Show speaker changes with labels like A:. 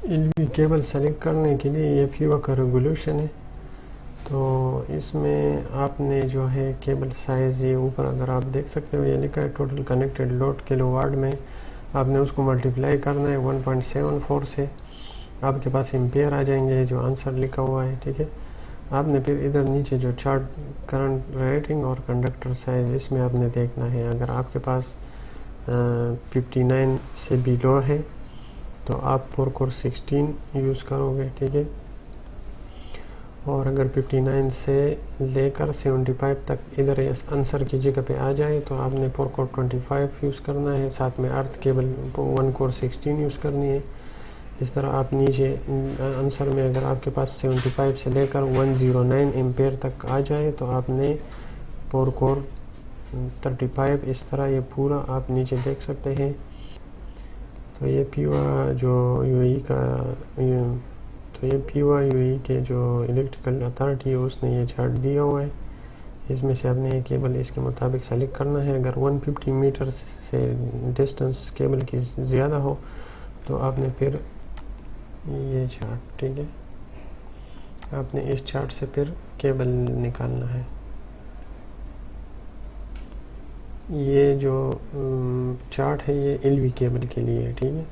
A: L وی cable select کرنے کے لیے یہ فیوا کا ریگولیشن ہے. تو اس میں آپ نے جو ہے کیبل سائز یہ اوپر اگر آپ دیکھ سکتے ہو یہ لکھا ہے total connected load kilowatt میں آپ نے اس کو ملٹیپلائی کرنا ہے 1.74 سے. آپ کے پاس امپیئر آ جائیں گے جو آنسر لکھا ہوا ہے. ٹھیک ہے. آپ نے پھر ادھر نیچے جو چارٹ کرنٹ ریٹنگ اور کنڈکٹر سائز اس میں آپ نے دیکھنا ہے. اگر آپ کے پاس 59 سے بیلو ہے تو آپ پور کور 16 یوز کرو گے. ٹھیک ہے. اور اگر 59 سے لے کر 75 تک ادھر آنسر کی جگہ پہ آ جائے تو آپ نے پور کور 25 یوز کرنا ہے. ساتھ میں ارتھ کیبل 1 کور 16 یوز کرنی ہے. اس طرح آپ نیچے آنسر میں اگر آپ کے پاس 75 سے لے کر 109 ایمپیئر تک آ جائے تو آپ نے پور کور 35 اس طرح یہ پورا آپ نیچے دیکھ سکتے ہیں. تو یہ پیوا جو یو ای کا تو یہ پیوا یو ای کے جو الیکٹریکل اتھارٹی ہے اس نے یہ چارٹ دیا ہوا ہے. اس میں سے آپ نے یہ کیبل اس کے مطابق سلیکٹ کرنا ہے. اگر 150 میٹر سے ڈسٹنس کیبل کی زیادہ ہو تو آپ نے پھر یہ چارٹ ٹھیک ہے آپ نے اس چارٹ سے پھر کیبل نکالنا ہے. یہ جو چارٹ ہے یہ ایل وی کیبل کے لیے ہے. ٹھیک ہے.